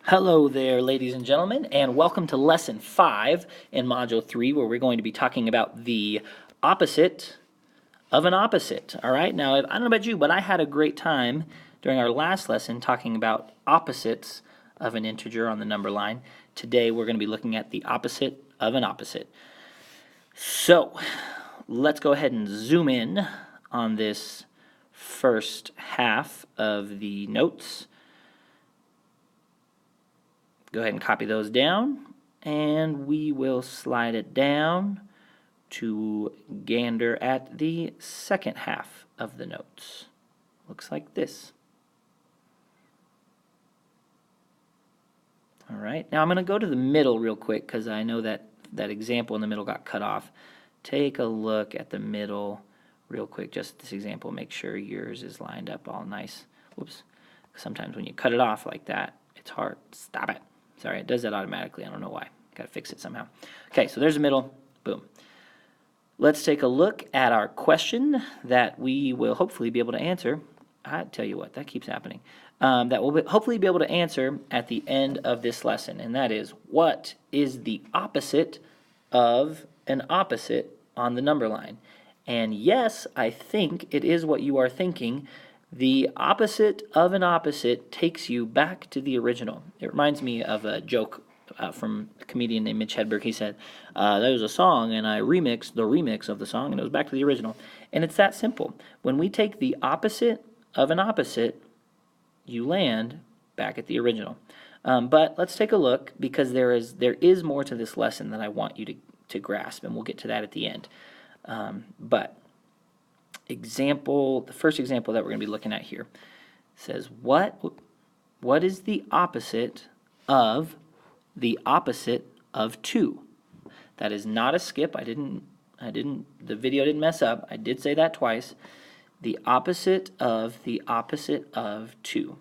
Hello there, ladies and gentlemen, and welcome to Lesson 5 in Module 3, where we're going to be talking about the opposite of an opposite. All right, now I don't know about you, but I had a great time during our last lesson talking about opposites of an integer on the number line. Today we're going to be looking at the opposite of an opposite. So let's go ahead and zoom in on this first half of the notes. Go ahead and copy those down, and we will slide it down to gander at the second half of the notes. Looks like this. All right, now I'm going to go to the middle real quick because I know that example in the middle got cut off. Take a look at the middle real quick, just this example. Make sure yours is lined up all nice. Whoops. Sometimes when you cut it off like that, it's hard. Stop it. Sorry, it does that automatically. I don't know why. Got to fix it somehow. Okay, so there's the middle. Boom. Let's take a look at our question that we will hopefully be able to answer. I tell you what, that keeps happening. That we'll hopefully be able to answer at the end of this lesson, and that is, what is the opposite of an opposite on the number line? And yes, I think it is what you are thinking. The opposite of an opposite takes you back to the original. It reminds me of a joke from a comedian named Mitch Hedberg. He said, there was a song, and I remixed the remix of the song, and it was back to the original. And it's that simple. When we take the opposite of an opposite, you land back at the original. But let's take a look, because there is more to this lesson that I want you to grasp, and we'll get to that at the end. The first example that we're going to be looking at here says, what is the opposite of 2? That is not a skip. The video didn't mess up. I did say that twice. The opposite of 2.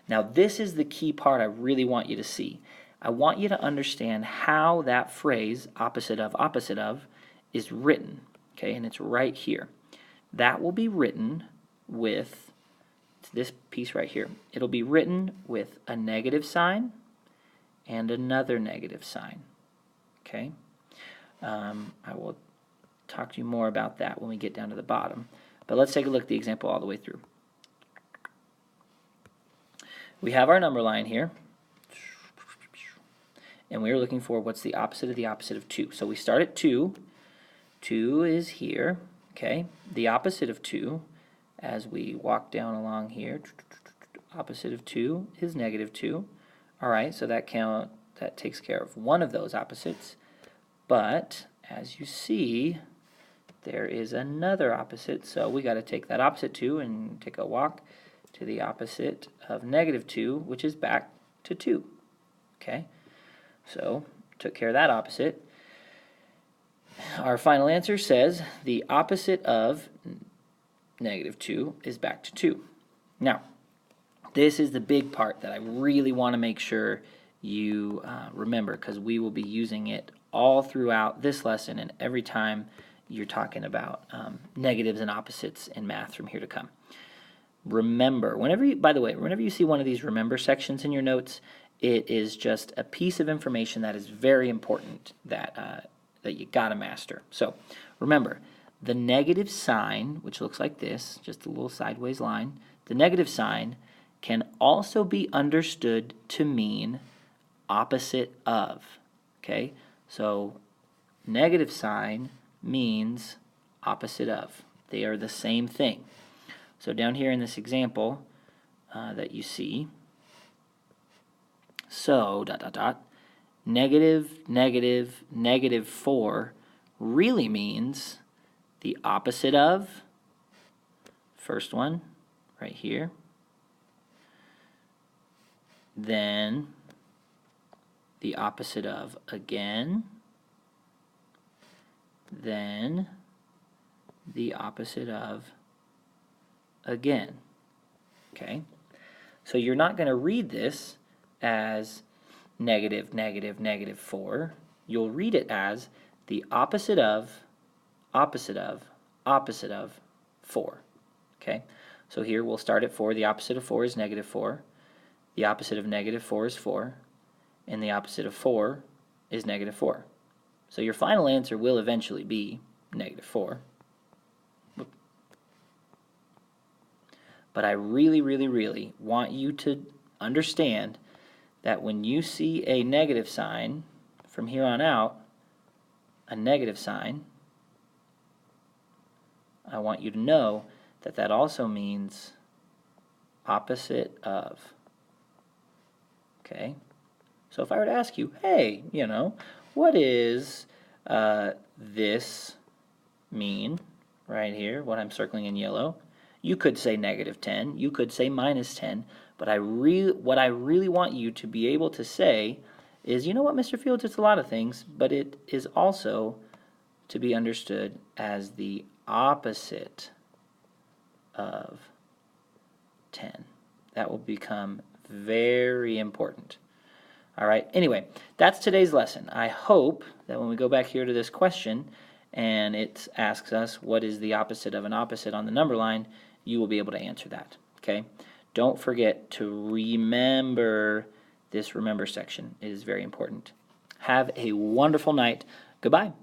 Now this is the key part I really want you to see. I want you to understand how that phrase opposite of is written. Okay, and it's right here. That will be written with this piece right here. It'll be written with a negative sign and another negative sign. Okay? I will talk to you more about that when we get down to the bottom. But let's take a look at the example all the way through. We have our number line here. And we are looking for what's the opposite of 2. So we start at 2. 2 is here. Okay, the opposite of 2, as we walk down along here, opposite of 2 is negative 2. All right, so that takes care of one of those opposites. But as you see, there is another opposite, so we got to take that opposite 2 and take a walk to the opposite of negative 2, which is back to 2. Okay, so took care of that opposite. Our final answer says the opposite of negative 2 is back to 2. Now, this is the big part that I really want to make sure you remember, because we will be using it all throughout this lesson and every time you're talking about negatives and opposites in math from here to come. Remember, whenever you see one of these remember sections in your notes, it is just a piece of information that is very important that you got to master. So remember, the negative sign, which looks like this, just a little sideways line, the negative sign can also be understood to mean opposite of. Okay, so negative sign means opposite of. They are the same thing. So down here in this example that you see, so ... negative 4 really means the opposite of, first one right here, then the opposite of again, then the opposite of again. Okay, so you're not going to read this as negative 4. You'll read it as the opposite of 4. Okay, so here we'll start at 4. The opposite of 4 is negative 4. The opposite of negative 4 is 4. and the opposite of 4 is negative 4. So your final answer will eventually be negative 4. But I really, really, really want you to understand that when you see a negative sign, from here on out, a negative sign, I want you to know that that also means opposite of. Okay? So if I were to ask you, hey, what is this mean right here, what I'm circling in yellow? You could say negative 10, you could say minus 10, but what I really want you to be able to say is, you know what, Mr. Fields, it's a lot of things, but it is also to be understood as the opposite of 10. That will become very important. All right, anyway, that's today's lesson. I hope that when we go back here to this question and it asks us what is the opposite of an opposite on the number line, you will be able to answer that, okay? Don't forget to remember this remember section. It is very important. Have a wonderful night. Goodbye.